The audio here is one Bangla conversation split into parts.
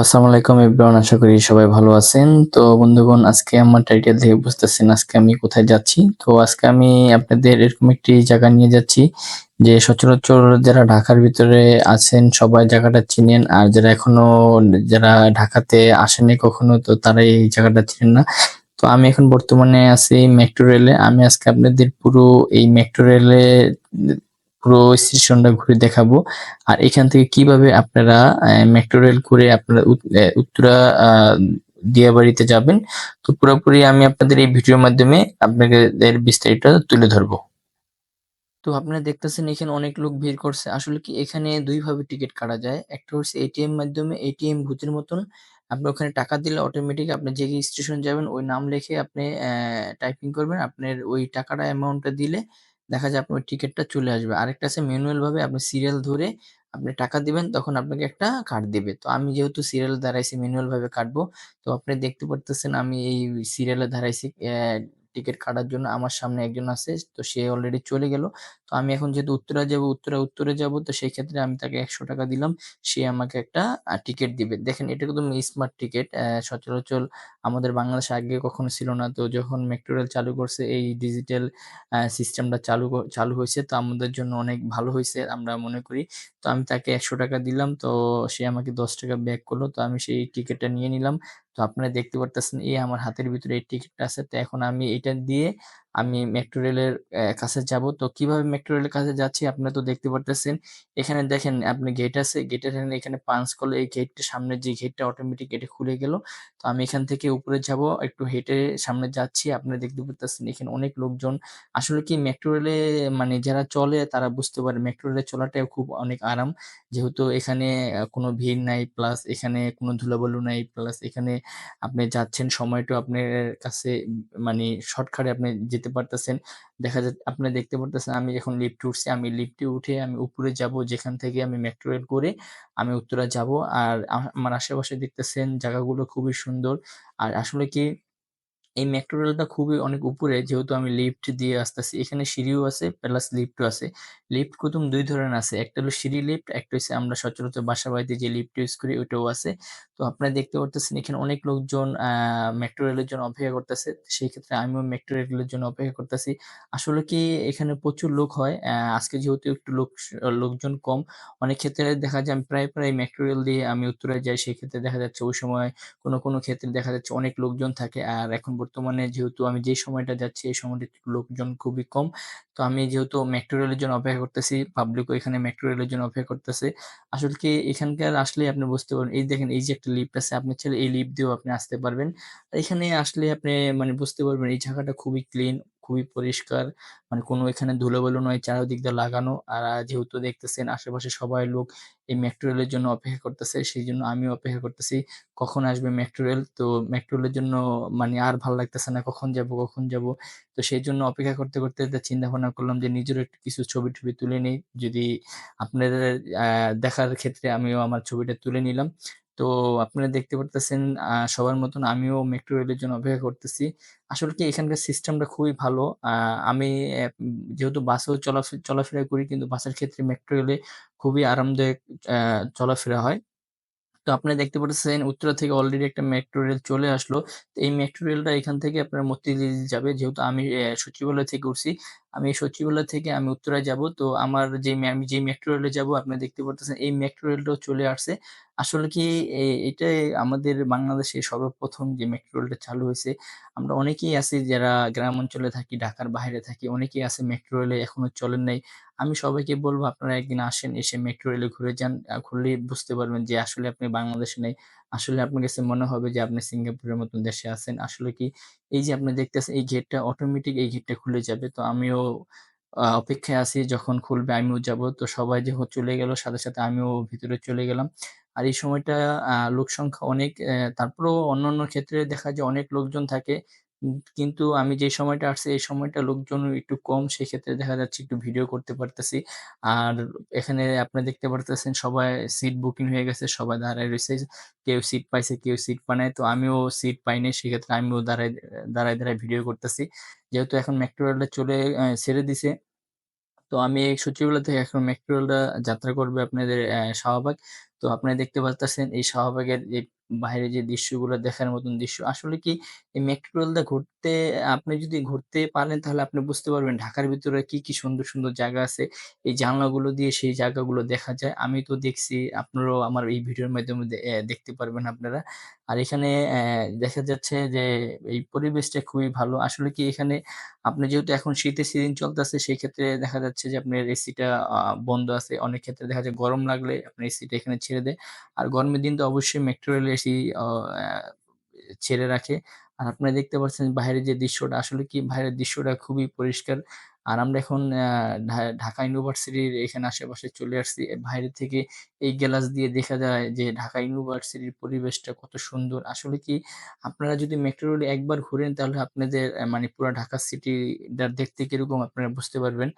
আসসালামু আলাইকুম এভরিওয়ান, আশা করি সবাই ভালো আছেন। তো বন্ধুগণ, আজকে আমার টাইটেল থেকে বুঝতেছেন আজকে আমি কোথায় যাচ্ছি। তো আজকে আমি আপনাদের এরকম একটি জায়গা নিয়ে যাচ্ছি যে সচরাচর যারা ঢাকার ভিতরে আছেন সবাই জায়গাটা চিনেন, আর যারা ঢাকাতে আসেনি কখনো তো তারা এই জায়গাটা চিনেন না। তো আমি এখন বর্তমানে আছি মেট্রো রেলে। আমি আজকে আপনাদের পুরো এই মেট্রো রেলে পুরো স্টেশনটা ঘুরে দেখাবো। আর এখান থেকে কিভাবে আপনারা মেট্রো রেল করে আপনারা উত্তরা দিয়াবাড়িতে যাবেন। তো পুরোপুরি আমি আপনাদের এই ভিডিওর মাধ্যমে আপনাদের বিস্তারিত তুলে ধরবো। তো আপনারা দেখতেছেন এখানে অনেক লোক ভিড় করছে। আসলে কি এখানে ২ ভাবে টিকিট কাটা যায়। একটা হচ্ছে এটিএম মাধ্যমে, এটিএম বুথের মতন। আপনি ওখানে টাকা দিলে অটোমেটিক আপনি যে স্টেশন যাবেন ওই নাম লিখে আপনি টাইপিং করবেন। আপনার ওই টাকাটা অ্যামাউন্টটা দিলে দেখা যায় আপনার ওই টিকেটটা চলে আসবে। আরেকটা আছে ম্যানুয়াল ভাবে আপনি সিরিয়াল ধরে আপনি টাকা দিবেন, তখন আপনাকে একটা কার্ড দিবে। তো আমি যেহেতু সিরিয়ালে দাঁড়াইছি ম্যানুয়াল ভাবে কাটবো। তো আপনি দেখতে পারতেছেন আমি এই সিরিয়ালে দাঁড়াইছি টিকেট কাটার জন্য। আমার সামনে একজন আছে। তো সে অলরেডি চলে গেল। তো আমি এখন যেহেতু উত্তরে যাবো, তো সেই ক্ষেত্রে আমি তাকে ৳১০০ দিলাম। সে আমাকে একটা টিকেট দিবে। দেখেন এটা একদম স্মার্ট টিকেট। সচরাচর আমাদের বাংলাদেশে আগে কখনো ছিল না। তো যখন মেট্রো রেল চালু করছে এই ডিজিটাল সিস্টেমটা চালু হইছে। তো আমাদের জন্য অনেক ভালো হইছে আমরা মনে করি। তো আমি তাকে ৳১০০ দিলাম। তো সে আমাকে ৳১০ ব্যাক করলো। তো আমি সেই টিকেটটা নিয়ে নিলাম। তো আপনারা দেখতে পারতেছেন এই আমার হাতের ভিতরে এই টিকেটটা আছে। তো এখন আমি এটা দিয়ে আমি মেট্রো রেলের কাছে যাবো। তো কিভাবে মেট্রো রেলের কাছে যাচ্ছি আপনারা তো দেখতে পারতেছেন। এখানে দেখেন আপনি গেট আছে। গেটের এখানে পাঞ্চ করলে এই গেটটার সামনের যে গেটটা অটোমেটিক এটা খুলে গেল। তো আমি এখান থেকে উপরে যাবো। একটু হেঁটে সামনে যাচ্ছি। আপনারা দেখতে পারতেছেন এখানে অনেক লোকজন। আসলে কি মেট্রো রেলে মানে যারা চলে তারা বুঝতে পারে মেট্রো রেলে চলাটাও খুব অনেক আরাম। যেহেতু এখানে কোনো ভিড় নাই, প্লাস এখানে কোনো ধুলাবালু নাই, প্লাস এখানে আপনি যাচ্ছেন সময়টাও আপনার কাছে মানে শর্টকাটে আপনি যেতে পারতেছেন। দেখা যায় আপনারা দেখতে পারতেছেন আমি এখন লিফটে উঠছি। আমি লিফটে উঠে আমি উপরে যাবো, যেখান থেকে আমি মেট্রো রেল করে আমি উত্তরা যাবো। আর আমার আশেপাশে দেখতেছেন জায়গাগুলো খুবই সুন্দর। আর আসলে কি এই মেট্রো রেলটা খুবই অনেক উপরে, যেহেতু আমি লিফট দিয়ে আসতেছি। এখানে সিঁড়িও আছে প্লাস লিফটও আছে। লিফট কুতুম ২ ধরনের আছে। একটা হলো সিঁড়ি লিফট, একটা হইছে আমরা সচরাচর বাসা-বাড়িতে যে লিফট ইউজ করি ওইটাও আছে। তো আপনারা দেখতে পারতেছেন এখানে অনেক লোকজন মেট্রো রেলের জন্য অপেক্ষা করতেছে। সেই ক্ষেত্রে আমিও মেট্রো রেলের জন্য অপেক্ষা করতেছি। আসলে কি এখানে প্রচুর লোক হয়। আজকে যেহেতু একটু লোকজন কম, অনেক ক্ষেত্রে দেখা যায় আমি প্রায় মেট্রো রেল দিয়ে আমি উত্তরায় যাই। সেক্ষেত্রে দেখা যাচ্ছে ওই সময় কোনো ক্ষেত্রে দেখা যাচ্ছে অনেক লোকজন থাকে। আর এখন বর্তমানে যেহেতু আমি যে সময়টা যাচ্ছি এই সময়টা একটু লোকজন খুবই কম। তো আমি যেহেতু মেট্রো রেলের জন্য অপেক্ষা করতেছি, পাবলিকও এখানে মেট্রো রেলের জন্য অপেক্ষা করতেছে। আসলে কি এখানকার আসলেই আপনি বুঝতে পারবেন। এই দেখেন এই যে একটা লিফট আছে, আপনি চাইলে এই লিফট দিয়েও আপনি আসতে পারবেন। আর এখানে আসলে আপনি মানে বুঝতে পারবেন এই জায়গাটা খুবই ক্লিন, খুবই পরিষ্কার। মানে কোনো এখানে ধুলোবালু নয়, চারদিক দিয়ে লাগানো। আর যেহেতু দেখতেছেন আশেপাশে সবাই লোক এই মেট্রো রেলের জন্য অপেক্ষা করতেছে, সেইজন্য আমিও অপেক্ষা করতেছি। কখন আসবে মেট্রো রেল? তো মেট্রো রেলের জন্য মানে আর ভাল লাগতেছে না। কখন যাবো? তো সেইজন্য অপেক্ষা করতে চিন্তা ভাবনা করলাম যে নিজেরও একটু কিছু ছবি-টবি তুলে নেই। যদি আপনাদের আ দেখার ক্ষেত্রে আমিও আমার ছবিটা তুলে নিলাম। তো আপনারা দেখতে পারতেছেন সবার মতন আমিও মেট্রো রেলের জন্য অপেক্ষা করতেছি। আসলে কি এখানকার সিস্টেমটা খুবই ভালো। আমি যেহেতু বাসেও চলাফেরা করি, কিন্তু বাসের ক্ষেত্রে মেট্রো রেলে খুবই আরামদায়ক অ্যা চলাফেরা হয়। তো আপনারা দেখতে পারতেছেন উত্তরা থেকে অলরেডি একটা মেট্রো রেল চলে আসলো। তো এই মেট্রো রেলটা এখান থেকে আপনার মতিঝিল যাবে। যেহেতু আমি সচিবালয় থেকে উঠছি। আমি এই সচিবালয় থেকে আমি উত্তরায় যাবো। তো আমার আমি যেই মেট্রো রেলে যাবো আপনারা দেখতে পারতেছেন এই মেট্রো রেলটাও চলে আসছে। আসলে কি এটাই আমাদের বাংলাদেশে সর্বপ্রথম যে মেট্রো রেলটা চালু হইছে। আমরা অনেকেই আছি যারা গ্রাম অঞ্চলে থাকি, ঢাকার বাইরে থাকি। অনেকেই আছে মেট্রো রেলে এখনো চলেন নাই। আমি সবাইকে বলব আপনারা একদিন আসেন, এসে মেট্রো রেলে ঘুরে যান। ঘুরলেই বুঝতে পারবেন যে আসলে আপনি বাংলাদেশে নেই। আসলে আপনার কাছে মনে হবে যে আপনি সিঙ্গাপুরের মতন দেশে আছেন। আসলে কি এই যে আপনি দেখতেছেন এই গেটটা অটোমেটিক এই গেটটা খুলে যাবে। তো আমিও অপেক্ষায় আছি যখন খুলবে আমিও যাবো। তো সবাই যখন চলে গেল সাথে আমিও ভিতরে চলে গেলাম। আর এই সময়টা লোক সংখ্যা অনেক, তারপরেও অন্যান্য ক্ষেত্রে দেখা যায় অনেক লোকজন থাকে। কিন্তু আমি যে সময়টা আসছি এই সময়টা লোকজন একটু কম। সেক্ষেত্রে দেখা যাচ্ছে একটু ভিডিও করতে পারতেছি। আর এখানে আপনি দেখতে পারতেছেন সবাই সিট বুকিং হয়ে গেছে। সবাই দাঁড়ায় রইছে। কেউ সিট পাইছে, কেউ সিট পায় নাই। তো আমিও সিট পাই নাই। সেক্ষেত্রে আমিও দাঁড়ায় ভিডিও করতেছি। যেহেতু এখন মেট্রো রেলটা ছেড়ে দিছে। তো আমি এই সচিবালয় থেকে এখন মেট্রো রেলটা যাত্রা করবে আপনাদের শাহবাগ। তো আপনারা দেখতে পারতেছেন এই শাহবাগের বাইরে যে দৃশ্যগুলো দেখার মতন দৃশ্য। আসলে কি এই মেট্রো রেল দিয়ে ঘুরতে আপনি যদি ঘুরতে পারেন তাহলে আপনি বুঝতে পারবেন ঢাকার ভিতরে কি সুন্দর, সুন্দর জায়গা আছে। এই জানালাগুলো দিয়ে সেই জায়গাগুলো দেখা যায়। আমি তো দেখছি, আপনারাও আমার এই ভিডিওর মাধ্যমে দেখতে পারবেন আপনারা। আর এখানে দেখা যাচ্ছে যে এই পরিবেশটা খুবই ভালো। আসলে কি এখানে আপনি যেহেতু এখন শীতের সিজন চলতেছে সেই ক্ষেত্রে দেখা যাচ্ছে যে আপনার এসিটা বন্ধ আছে। অনেক ক্ষেত্রে দেখা যায় গরম লাগলে আপনার এসিটা এখানে ছেড়ে দেয়। আর গরমের দিন তো অবশ্যই মেট্রো রেল এসি অ অ্যা ছেড়ে রাখে। আর আপনারা দেখতে পাচ্ছেন বাইরের যে দৃশ্যটা আসলে কি বাইরের দৃশ্যটা খুবই পরিষ্কার। আর আমরা এখন ঢাকা ইউনিভার্সিটির এখানে আশেপাশে চলে আসছি। বাইরে থেকে এই গ্লাস দিয়ে দেখা যায় যে ঢাকা ইউনিভার্সিটির পরিবেশটা কত সুন্দর। আসলে কি আপনারা যদি মেট্রো রেলে একবার ঘুরেন তাহলে আপনাদের মানে পুরা ঢাকা সিটিটা দেখতে কিরকম আপনারা বুঝতে পারবেন।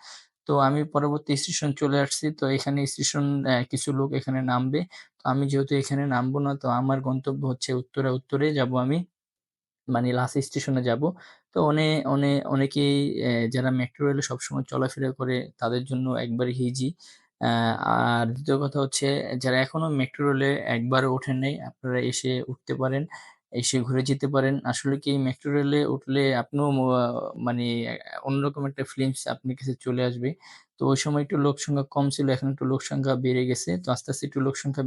তো আমি পরবর্তী স্টেশন চলে আসছি। তো এখানে স্টেশন কিছু লোক এখানে নামবে। তো আমি যেহেতু এখানে নামবো না, তো আমার গন্তব্য হচ্ছে উত্তরা। উত্তরে যাবো আমি। মানে লাস্ট স্টেশনে যাবো। তো অনেকেই যারা মেট্রো রেলে সবসময় চলাফেরা করে তাদের জন্য একবারে ইজি। অ্যা আর ২য় কথা হচ্ছে যারা এখনো মেট্রো রেলে একবারও ওঠেন নাই, আপনারা এসে উঠতে পারেন, এসে ঘুরে যেতে পারেন। আসলে কি মেট্রো রেলে উঠলে আপনিও মানে অন্যরকম একটা ফিলিংস আপনার কাছে চলে আসবে। তো ওই সময় একটু লোক সংখ্যা কম ছিল, এখন একটু লোক সংখ্যা বেড়ে গেছে। তো আস্তে, আস্তে একটু লোক সংখ্যা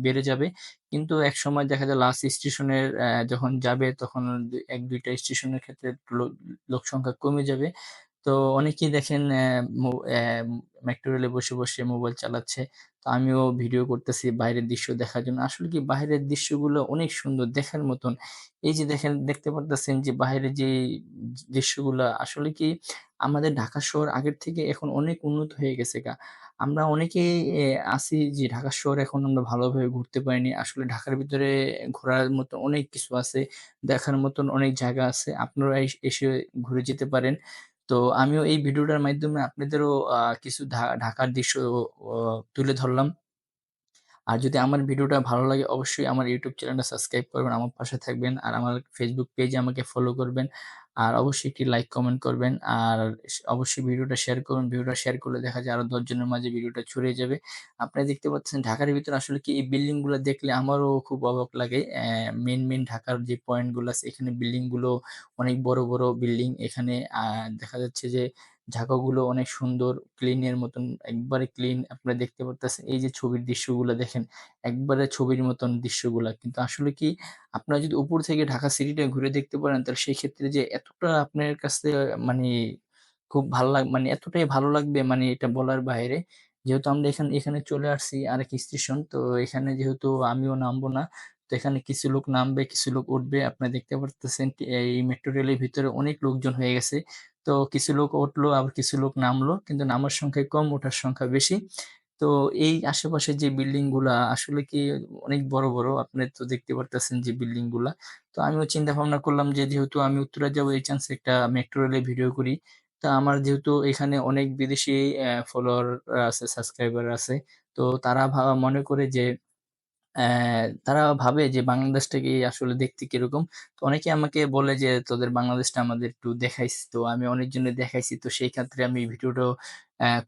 বেড়ে যাবে। কিন্তু একসময় দেখা যায় লাস্ট স্টেশনের যখন যাবে তখন ১-২ টা স্টেশনের ক্ষেত্রে লোক সংখ্যা কমে যাবে। তো অনেকেই দেখেন মেট্রো রেলে বসে, বসে মোবাইল চালাচ্ছে। তো আমিও ভিডিও করতেছি বাইরের দৃশ্য দেখার জন্য। আসলে কি বাহিরের দৃশ্যগুলো অনেক সুন্দর দেখার মতন। এই যে দেখেন দেখতে পারতেছেন যে বাহিরে যেই দৃশ্যগুলা আসলে কি আমাদের ঢাকা শহর আগের থেকে এখন অনেক উন্নত হয়ে গেছেগা। আমরা অনেকেই আছি যে ঢাকা শহর এখন আমরা ভালোভাবে ঘুরতে পারিনি। আসলে ঢাকার ভিতরে ঘোরার মতো অনেক কিছু আছে। দেখার মতন অনেক জায়গা আছে। আপনারা এসে ঘুরে যেতে পারেন। তো আমিও এই ভিডিওটার মাধ্যমে আপনাদেরও কিছু ঢাকার দৃশ্য অ তুলে ধরলাম। আর যদি আমার ভিডিওটা ভালো লাগে অবশ্যই আমার YouTube চ্যানেলটা সাবস্ক্রাইব করবেন, আমার পাশে থাকবেন। আর আমার Facebook পেজে আমাকে ফলো করবেন। আর অবশ্যই একটি লাইক, কমেন্ট করবেন। আর অবশ্যই ভিডিওটা শেয়ার করুন। ভিডিওটা শেয়ার করলে দেখা যায় আরো ১০ জনের মাঝে ভিডিওটা ছড়িয়ে যাবে। আপনারা দেখতে পাচ্ছেন ঢাকার ভিতরে আসলে কি এই বিল্ডিং গুলা দেখলে আমারও খুব অবাক লাগে। মেইন ঢাকার যে পয়েন্ট গুলো আছে এখানে বিল্ডিং গুলো অনেক বড়, বড় বিল্ডিং। এখানে দেখা যাচ্ছে যে ঝাঁকাগুলো অনেক সুন্দর, ক্লিনের মতন একবারে ক্লিন আপনারা দেখতে পারতেছেন। এই যে ছবির দৃশ্যগুলা দেখেন, একবারে ছবির মতন দৃশ্যগুলা। কিন্তু আসলে কি আপনারা যদি উপর থেকে ঢাকা সিটিটা ঘুরে দেখতে পারেন, তাহলে সেই ক্ষেত্রে যে এতটা আপনার কাছে মানে খুব মানে এতটাই ভালো লাগবে মানে এটা বলার বাইরে। যেহেতু আমরা এখানে চলে আসছি আরেক স্টেশন। তো এখানে যেহেতু আমিও নামবো না। তো এখানে কিছু লোক নামবে, কিছু লোক উঠবে। আপনারা দেখতে পারতেছেন এই মেট্রো রেলের ভিতরে অনেক লোকজন হয়ে গেছে। তো কিছু লোক উঠলো, আবার কিছু লোক নামলো। কিন্তু নামার সংখ্যা কম, ওঠার সংখ্যা বেশি। তো এই আশেপাশে যে বিল্ডিং গুলা আসলে কি অনেক বড়, বড়। আপনি তো দেখতে পারতেছেন যে বিল্ডিং গুলা। তো আমিও চিন্তা ভাবনা করলাম যে যেহেতু আমি উত্তরা যাবো এই চান্সে একটা মেট্রো রেলে ভিডিও করি। তা আমার যেহেতু এখানে অনেক বিদেশি ফলোয়ার আছে, সাবস্ক্রাইবার আছে। তো তারা মনে করে যে তারা ভাবে যে বাংলাদেশটাকে আসলে দেখতে কিরকম। তো অনেকে আমাকে বলে যে, "তোদের বাংলাদেশটা আমাদের একটু দেখাইস।" তো আমি অনেকজনের দেখাইছি। তো সেই ক্ষেত্রে আমি ভিডিওটাও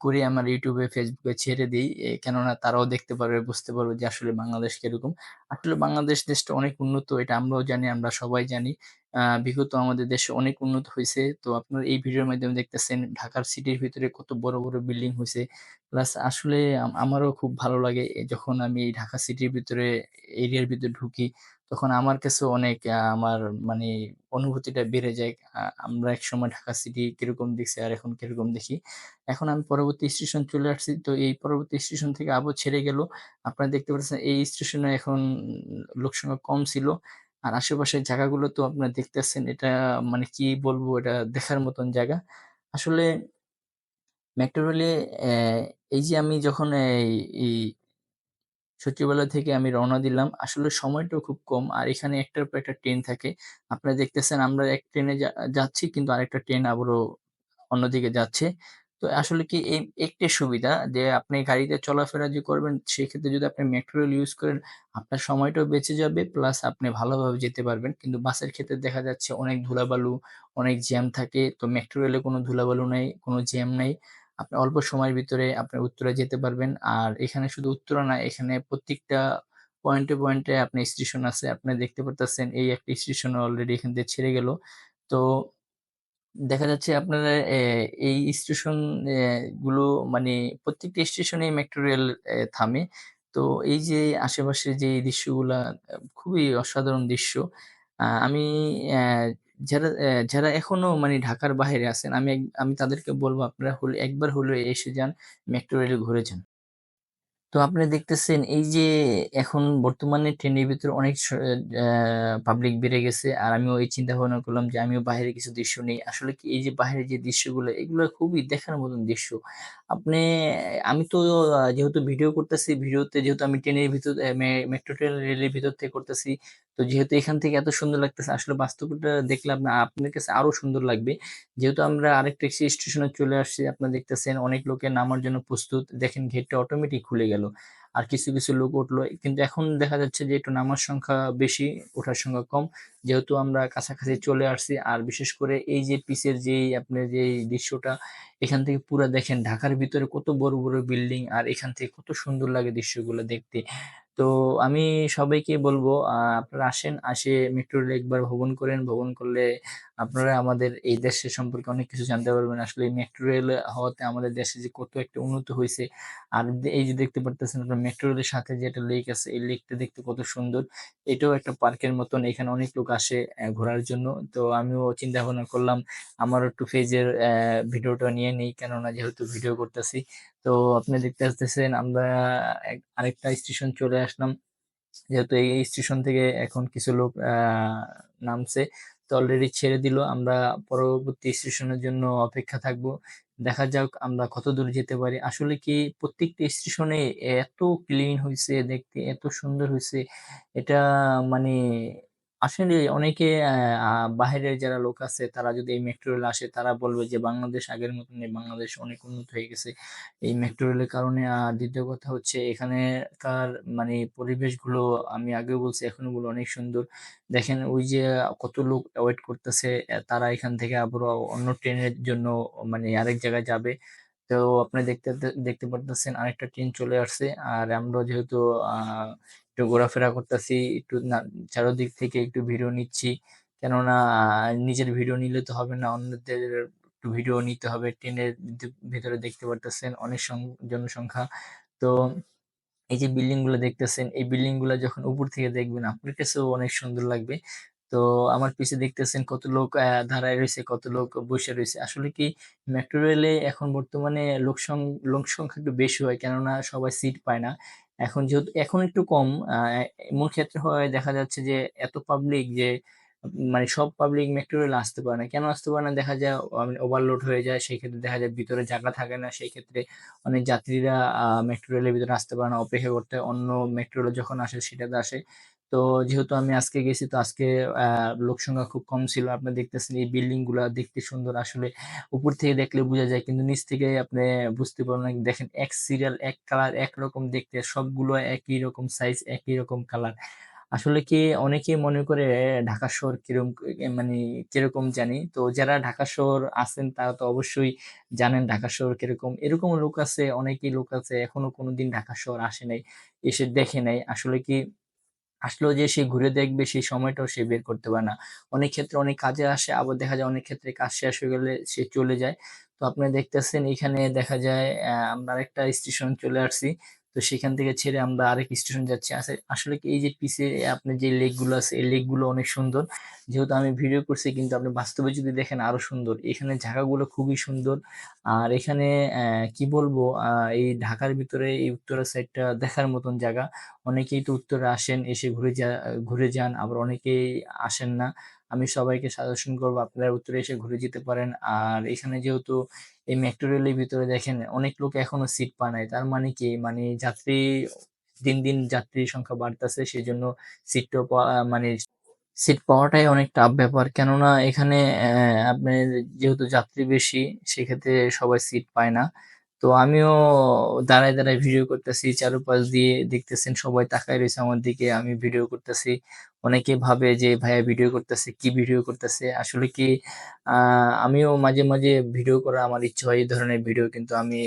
করে আমার YouTube এ, Facebook এ ছেড়ে দেই। কেননা তারাও দেখতে পারবে, বুঝতে পারবে যে আসলে বাংলাদেশ কিরকম। আসলে বাংলাদেশ দেশটা অনেক উন্নত এটা আমরাও জানি, আমরা সবাই জানি। বিগত আমাদের দেশে অনেক উন্নত হইছে। তো আপনারা এই ভিডিওর মাধ্যমে দেখতেছেন ঢাকার সিটির ভিতরে কত বড়, বড় বিল্ডিং হইছে। প্লাস আসলে আমারও খুব ভালো লাগে যখন আমি এই ঢাকা সিটির ভিতরে এরিয়ার ভিতরে ঢুকি, তখন আমার কাছেও অনেক আমার মানে অনুভূতিটা বেড়ে যায়। আমরা একসময় ঢাকা সিটি কিরকম দেখছি আর এখন কিরকম দেখি। এখন আমি পরবর্তী স্টেশন চলে আসছি। তো এই পরবর্তী স্টেশন থেকে আবার ছেড়ে গেল। আপনারা দেখতে পাচ্ছেন এই স্টেশনে এখন লোক সংখ্যা কম ছিল। আর আশেপাশের জায়গাগুলো তো আপনারা দেখতেছেন এটা মানে কি বলবো এটা দেখার মতন জায়গা। আসলে মেট্রো রেলে এই যে আমি যখন এই সচিবালয় থেকে আমি রওনা দিলাম। আসলে সময়টাও খুব কম। আর এখানে একটার পর একটা ট্রেন থাকে। আপনারা দেখতেছেন আমরা এক ট্রেনে যাচ্ছি কিন্তু আরেকটা ট্রেন আবারও অন্যদিকে যাচ্ছে। তো আসলে কি এই একটাই সুবিধা যে আপনি গাড়িতে চলাফেরা যে করবেন সেক্ষেত্রে যদি আপনি মেট্রো রেল ইউজ করেন আপনার সময়টাও বেঁচে যাবে প্লাস আপনি ভালোভাবে যেতে পারবেন। কিন্তু বাসের ক্ষেত্রে দেখা যাচ্ছে অনেক ধুলাবালু, অনেক জ্যাম থাকে। তো মেট্রো রেলে কোনো ধুলাবালু নাই, কোনো জ্যাম নাই। আপনি অল্প সময়ের ভিতরে আপনার উত্তরা যেতে পারবেন। আর এখানে শুধু উত্তরা না, এখানে প্রত্যেকটা পয়েন্টে আপনার স্টেশন আছে। আপনি দেখতে পারতেছেন এই একটা স্টেশন অলরেডি এখান থেকে ছেড়ে গেল। তো দেখা যাচ্ছে আপনারা এই স্টেশন এ গুলো মানে প্রত্যেকটা স্টেশনেই মেট্রো রেল থামে। তো এই যে আশেপাশে যে এই দৃশ্যগুলা খুবই অসাধারণ দৃশ্য। আমি অ্যা যারা এখনো মানে ঢাকার বাহিরে আছেন, আমি তাদেরকে বলব আপনারা একবার হলেও এসে যান, মেট্রো রেলে ঘুরে যান। তো আপনি দেখতেছেন এই যে এখন বর্তমানে ট্রেনের ভিতরে অনেক পাবলিক বেড়ে গেছে। আর আমিও এই চিন্তা ভাবনা করলাম যে আমিও বাহিরে কিছু দৃশ্য নেই। আসলে কি এই যে বাহিরে যে দৃশ্যগুলো এগুলো খুবই দেখার মতন দৃশ্য। আপনি আমি তো যেহেতু ভিডিও করতেছি, ভিডিওতে যেহেতু আমি ট্রেনের ভিতর অ্যা মে মেট্রো রেলের ভিতর থেকে করতেছি। তো যেহেতু এখান থেকে এত সুন্দর লাগতেছে আসলে বাস্তবটা দেখলে আপনার কাছে আরো সুন্দর লাগবে। যেহেতু আমরা আরেকটা স্টেশনে চলে আসছি, আপনারা দেখতেছেন অনেক লোকের নামার জন্য প্রস্তুত। দেখেন গেটটা অটোমেটিক খুলে গেল। আর কিছু লোক উঠলো। কিন্তু এখন দেখা যাচ্ছে যে একটু নামার সংখ্যা বেশি, ওঠার সংখ্যা কম। যেহেতু আমরা কাছাকাছি চলে আসছি। আর বিশেষ করে এই যে পিচের যেই আপনার যেই দৃশ্যটা, এখান থেকে পুরা দেখেন ঢাকার ভিতরে কত বড় বিল্ডিং আর এখান থেকে কত সুন্দর লাগে দৃশ্যগুলো দেখতে। তো আমি সবাইকে বলবো আপনারা আসেন, মেট্রো রেলে একবার ভ্রমণ করেন। ভ্রমণ করলে আপনারা আমাদের এই দেশের সম্পর্কে অনেক কিছু জানতে পারবেন। আসলে এই মেট্রো রেল হওয়াতে আমাদের দেশে যে কত একটা উন্নত হইছে। আর এই যে দেখতে পারতেছেন আপনার মেট্রো রেলের সাথে যে একটা লেক আছে, এই লেকটা দেখতে কত সুন্দর। এটাও একটা পার্কের মতন। এখানে অনেক লোক আসে ঘোরার জন্য। তো আমিও চিন্তা ভাবনা করলাম আমারও একটু পেজের ভিডিওটা নিয়ে নেই। কেননা যেহেতু ভিডিও করতেছি। তো আপনি দেখতে আসতেছেন আমরা আরেকটা স্টেশন চলে আসলাম। যেহেতু এই স্টেশন থেকে এখন কিছু লোক নামছে। তো অলরেডি ছেড়ে দিল। আমরা পরবর্তী স্টেশনের জন্য অপেক্ষা থাকবো। দেখা যাক আমরা কতদূর যেতে পারি। আসলে কি প্রত্যেকটা স্টেশনে এত ক্লিন হইছে দেখতে, এত সুন্দর হইছে। এটা মানে আসলে অনেকে বাহিরের যারা লোক আছে তারা যদি এই মেট্রো রেলে আসে তারা বলবে যে বাংলাদেশ আগের মত নেই। বাংলাদেশ অনেক উন্নত হয়ে গেছে এই মেট্রো রেলের কারণে। আর ২য় কথা হচ্ছে এখানেকার মানে পরিবেশগুলো আমি আগেও বলছি এখনো বলি অনেক সুন্দর। দেখেন ওই যে কত লোক ওয়েট করতেছে তারা এখান থেকে আবারও অন্য ট্রেনের জন্য মানে আরেক জায়গায় যাবে। তো আপনি দেখতে পারতেছেন আরেকটা ট্রেন চলে আসছে। আর আমরা যেহেতু আ একটু ঘোরাফেরা করতেছি, একটু চারদিক থেকে একটু ভিডিও নিচ্ছি। কেননা নিজের ভিডিও নিলে তো হবে না, অন্যদের একটু ভিডিও নিতে হবে। ট্রেনের ভেতরে দেখতে পারতেছেন অনেক জনসংখ্যা। তো এই যে বিল্ডিং গুলো দেখতেছেন, এই বিল্ডিং গুলা যখন উপর থেকে দেখবেন আপনার কাছেও অনেক সুন্দর লাগবে। তো আমার পিছে দেখতেছেন কত লোক দাঁড়ায় রইছে, কত লোক বইসা রইছে। আসলে কি মেট্রো রেলে এখন বর্তমানে লোক সংখ্যা একটু বেশি হয়। কেননা সবাই সিট পায় না। এখন যেহেতু এখন একটু কম এমন ক্ষেত্রে হয় দেখা যাচ্ছে যে এত পাবলিক যে মানে সব পাবলিক মেট্রো রেলে আসতে পারে না। কেন আসতে পারে না? দেখা যায় ওভারলোড হয়ে যায়। সেক্ষেত্রে দেখা যায় ভিতরে জায়গা থাকে না। সেই ক্ষেত্রে অনেক যাত্রীরা মেট্রো রেলের ভিতরে আসতে পারে না। অপেক্ষা করতে হয়। অন্য মেট্রো রেল যখন আসে সেটাতে আসে। তো যেহেতু আমি আজকে গেছি তো আজকে আ লোক সংখ্যা খুব কম ছিল। আপনি দেখতেছেন এই বিল্ডিং গুলা দেখতে সুন্দর আসলে উপর থেকে দেখলে বোঝা যায়। কিন্তু নিচ থেকে আপনি বুঝতে পারবেন না। দেখেন এক সিরিয়াল, এক কালার, একরকম দেখতে সবগুলো একই রকম সাইজ, একই রকম কালার। আসলে কি অনেকেই মনে করে ঢাকা শহর মানে কিরকম জানি। তো যারা ঢাকা শহর আছেন তারা তো অবশ্যই জানেন ঢাকা শহর কিরকম। এরকম লোক আছে, অনেকেই লোক আছে এখনো কোনোদিন ঢাকা শহর আসে নাই, এসে দেখে নাই। আসলে কি আসলেও যে সে ঘুরে দেখবে সেই সময়টাও সে বের করতে পারে না। অনেক ক্ষেত্রে অনেক কাজে আসে, আবার দেখা যায় অনেক ক্ষেত্রে কাজ শেষ হয়ে গেলে সে চলে যায়। তো আপনারা দেখতেছেন এখানে দেখা যায় আমরা আরেকটা স্টেশন চলে আসছি। তো সেখান থেকে ছেড়ে আমরা আরেক স্টেশন যাচ্ছি। আসলে কি এই যে পিছে আপনার যে লেক গুলো আছে এই লেক গুলো অনেক সুন্দর। যেহেতু আমি ভিডিও করছি কিন্তু আপনি বাস্তবে যদি দেখেন আরো সুন্দর। এখানে জায়গাগুলো খুবই সুন্দর। আর এখানে কি বলবো এই ঢাকার ভিতরে এই উত্তরা সাইডটা দেখার মতন জায়গা। অনেকেই তো উত্তরে আসেন, এসে ঘুরে যান। আবার অনেকেই আসেন না। আমি সবাইকে সাজেশন করব আপনারা উত্তরে এসে ঘুরে যেতে পারেন। আর এখানে যেহেতু এই মেট্রো রেলের ভিতরে দেখেন অনেক লোক এখনো সিট পায় নাই। তার মানে কি? মানে দিন যাত্রীর সংখ্যা বাড়তেছে। সেজন্য সিটটাও মানে সিট পাওয়াটাই অনেক টাফ ব্যাপার। কেননা এখানে আপনার যেহেতু যাত্রী বেশি, সেক্ষেত্রে সবাই সিট পায় না। তো আমিও দাঁড়ায় ভিডিও করতেছি। চারুপাশ দিয়ে দেখতেছেন সবাই তাকায় রইছে আমার দিকে। আমি ভিডিও করতেছি। অনেকে ভাবে যে ভাইয়া ভিডিও করতেছে, কি ভিডিও করতেছে? আসলে কি আ আমিও মাঝে মাঝে ভিডিও করার আমার ইচ্ছা হয় এই ধরনের ভিডিও। কিন্তু আমি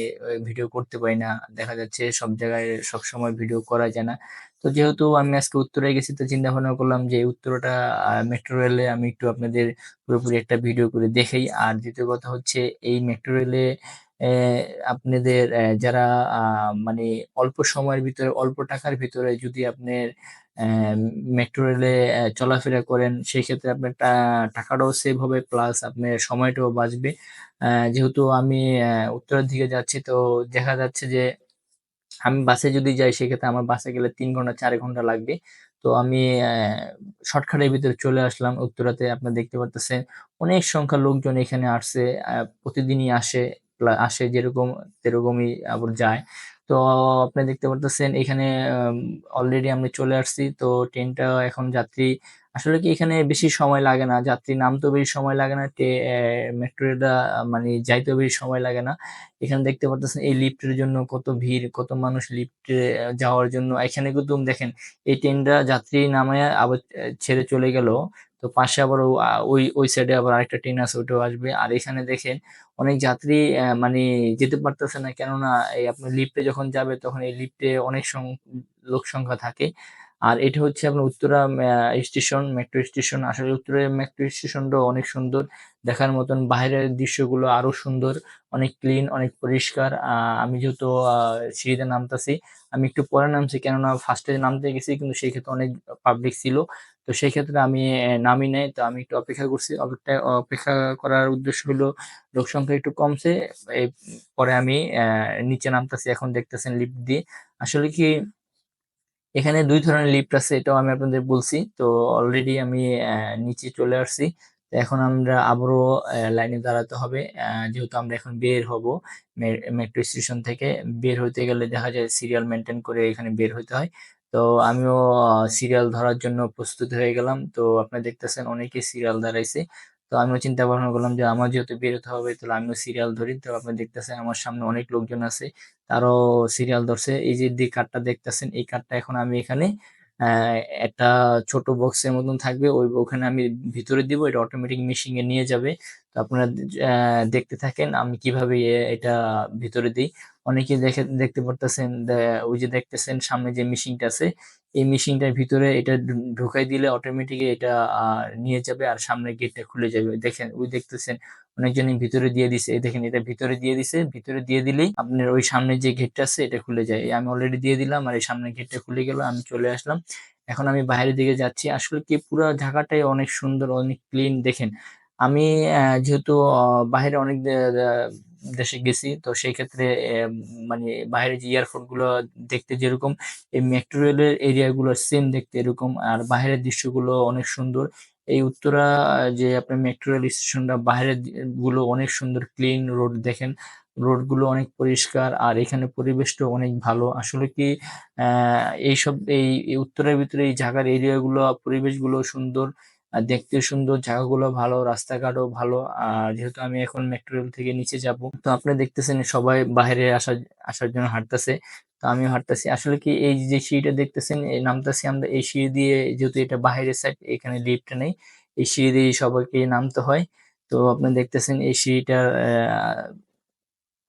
ভিডিও করতে পারি না। দেখা যাচ্ছে সব জায়গায় সবসময় ভিডিও করা যায় না। তো যেহেতু আমি আজকে উত্তরায় গেছি, তো চিন্তা ভাবনা করলাম যে উত্তরাটা মেট্রো রেলে আমি একটু আপনাদের পুরোপুরি একটা ভিডিও করে দেখাই। আর দ্বিতীয় কথা হচ্ছে এই মেট্রো রেলে আপনাদের যারা মানে অল্প সময়ের ভিতরে অল্প টাকার ভিতরে যদি আপনার মেট্রো রেলে চলাফেরা করেন, সেই ক্ষেত্রে আপনার টাকাটাও সেভ হবে, প্লাস আপনার সময়টাও বাঁচবে। যেহেতু আমি উত্তরার দিকে যাচ্ছি, তো দেখা যাচ্ছে যে আমি বাসে যদি যাই সেক্ষেত্রে আমার বাসে গেলে ৩ ঘন্টা ৪ ঘন্টা লাগবে। তো আমি শর্টকাটের ভিতরে চলে আসলাম উত্তরাতে। আপনারা দেখতে পারতেছেন অনেক সংখ্যার লোকজন এখানে আসছে, প্রতিদিনই আসে, আসে যেরকম তেরকমই আবার যায়। তো আপনি দেখতে পারতেছেন এখানে অলরেডি আমি চলে আসছি। তো ট্রেনটা এখন যাত্রী আসলে কি এখানে বেশি সময় লাগে না, যাত্রী নামতেও বেশি সময় লাগে না, মেট্রো রেলটা মানে যাইতেও বেশি সময় লাগে না। এখানে দেখতে পারতেছেন এই লিফটের জন্য কত ভিড়, কত মানুষ লিফটে যাওয়ার জন্য। এখানে কিন্তু দেখেন এই ট্রেনটা যাত্রী নামায়া আবার ছেড়ে চলে গেল, তো পাশে আবার ওই সাইডে আবার আরেকটা ট্রেন আছে, ওইটাও আসবে। আর এখানে দেখেন অনেক যাত্রী মানে যেতে পারতেছে না, কেননা এই আপনার লিফটে যখন যাবে তখন এই লিফটে অনেক লোক সংখ্যা থাকে। আর এটা হচ্ছে আপনার উত্তরা স্টেশন, মেট্রো স্টেশন। আসলে উত্তরা মেট্রো স্টেশনটাও অনেক সুন্দর দেখার মতন, বাইরের দৃশ্যগুলো আরো সুন্দর, অনেক ক্লিন, অনেক পরিষ্কার। আমি যেহেতু সিঁড়িতে নামতাছি, আমি একটু পরে নামছি, কেননা ফার্স্টে নামতে গেছি কিন্তু সেই ক্ষেত্রে অনেক পাবলিক ছিল। তো সেই ক্ষেত্রে আমি নামি নাই, তো আমি একটু অপেক্ষা করছি। অপেক্ষা করার উদ্দেশ্য হলো লোক সংখ্যা একটু কমছে, এই পরে আমি নিচে নামতাছি। এখন দেখতেছেন লিফট দিয়ে। আসলে কি এখানে ২ ধরনের লিফট আছে, এটাও আমি আপনাদের বলছি। তো অলরেডি আমি নিচে চলে আসছি। তো এখন আমরা আবারও লাইনে দাঁড়াতে হবে। যেহেতু আমরা এখন বের হব মেট্রো স্টেশন থেকে। বের হইতে গেলে দেখা যায় সিরিয়াল মেনটেন করে এখানে বের হইতে হয়। তো আমিও সিরিয়াল ধরার জন্য প্রস্তুত হয়ে গেলাম। তো আপনারা দেখতেছেন অনেকেই সিরিয়াল দাঁড়াইছে। তো আমিও চিন্তা ভাবনা করলাম যে আমার যেহেতু বের হতে হবে, তাহলে আমিও সিরিয়াল ধরি। তো আপনি দেখতেছেন আমার সামনে অনেক লোকজন আছে, তারও সিরিয়াল ধরছে। এই যে কার্ডটা দেখতেছেন, এই কার্ডটা এখন আমি এখানে একটা ছোট বক্সের মতন থাকবে, ওখানে আমি ভিতরে দিব, এটা অটোমেটিক মেশিন এ নিয়ে যাবে। তো আপনারা দেখতে থাকেন আমি কিভাবে এটা ভিতরে দিই। অনেকে দেখতে পারতেছেন, ওই যে দেখতেছেন সামনে যে মেশিনটা আছে, এই মেশিনটার ভিতরে এটা ঢুকাই দিলে অটোমেটিক এটা নিয়ে যাবে, আর সামনে গেটটা খুলে যাবে। দেখেন ওই দেখতেছেন অনেকজনই ভিতরে দিয়ে দিছে, এই দেখেন এটা ভিতরে দিয়ে দিছে। ভিতরে দিয়ে দিলেই আপনার ওই সামনে যে গেটটা আছে এটা খুলে যায়। এই আমি অলরেডি দিয়ে দিলাম, আর এই সামনের গেটটা খুলে গেল, আমি চলে আসলাম। এখন আমি বাইরের দিকে যাচ্ছি। আসলে কি পুরো ঢাকাটাই অনেক সুন্দর, অনেক ক্লিন। দেখেন আমি যেহেতু বাইরে অনেক দেশে গেছি, তো সেই ক্ষেত্রে মানে বাইরে যে এয়ারপোর্ট গুলো দেখতে যেরকম, এই মেট্রো রেলের এরিয়া গুলো সেম দেখতে এরকম, আর বাইরের দৃশ্যগুলো অনেক সুন্দর। এই উত্তরা যে আপনার মেট্রো রেল স্টেশনটা বাইরের গুলো অনেক সুন্দর, ক্লিন রোড। দেখেন রোড গুলো অনেক পরিষ্কার, আর এখানে পরিবেশটা অনেক ভালো। আসলে কি এইসব এই উত্তরের ভিতরে এই জায়গার এরিয়া গুলো, পরিবেশ গুলো সুন্দর, দেখতে সুন্দর, জায়গাগুলো ভালো, রাস্তাঘাটও ভালো। আর যেহেতু আমি এখন মেট্রো রেল থেকে নিচে যাব, তো আপনি দেখতেছেন সবাই বাইরে আসার জন্য হাঁটতেছে। তো আমিও হাঁটতেছি। আসলে কি এই যে সিঁড়িটা দেখতেছেন, এই নামতেছি আমরা এই সিঁড়ি দিয়ে, যেহেতু এটা বাইরের সাইড, এখানে লিফট নেই, এই সিঁড়ি দিয়ে সবাইকে নামতে হয়। তো আপনি দেখতেছেন এই সিঁড়িটার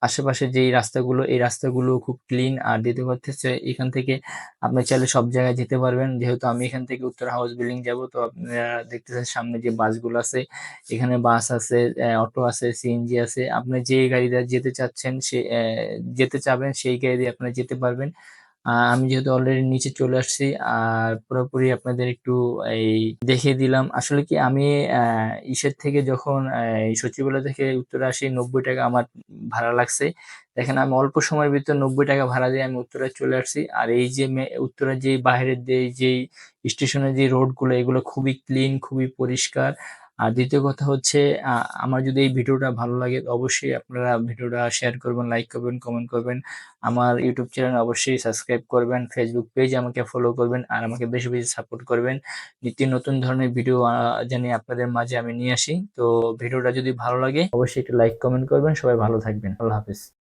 আশেপাশে যেই রাস্তাগুলো, এই রাস্তাগুলো খুব ক্লিন। আর দ্বিতীয় কথা হচ্ছে এখান থেকে আপনি চাইলে সব জায়গায় যেতে পারবেন। যেহেতু আমি এখান থেকে উত্তরা হাউস বিল্ডিং যাব, তো আপনারা দেখতেছেন সামনে যে বাসগুলো আছে, এখানে বাস আছে, অটো আছে, সিএনজি আছে। আপনি যে গাড়িতে যেতে চাচ্ছেন, যেতে চাবেন সেই গাড়ি দিয়ে আপনারা যেতে পারবেন। আমি যেহেতু অলরেডি নিচে চলে আসছি, আর পুরোপুরি আপনাদের একটু এই দেখিয়ে দিলাম। আসলে কি আমি ইসের থেকে যখন এই সচিবালয় থেকে উত্তরে আসি, ৯০ টাকা আমার ভাড়া লাগছে। দেখেন আমি অল্প সময়ের ভিতর ৯০ টাকা ভাড়া দিয়ে আমি উত্তরায় চলে আসছি। আর এই যে উত্তরার যে বাইরের যেই স্টেশনের যে রোড গুলো, এগুলো খুবই ক্লিন, খুবই পরিষ্কার। আর দ্বিতীয় কথা হচ্ছে আমার যদি এই ভিডিওটা ভালো লাগে, তো অবশ্যই আপনারা ভিডিওটা শেয়ার করবেন, লাইক করবেন, কমেন্ট করবেন। আমার ইউটিউব চ্যানেল অবশ্যই সাবস্ক্রাইব করবেন, ফেসবুক পেজ আমাকে ফলো করবেন, আর আমাকে বেশি বেশি সাপোর্ট করবেন। নিত্য নতুন ধরনের ভিডিও জানি আপনাদের মাঝে আমি নিয়ে আসি। তো ভিডিওটা যদি ভালো লাগে অবশ্যই একটু লাইক কমেন্ট করবেন। সবাই ভালো থাকবেন। আল্লাহ হাফিজ।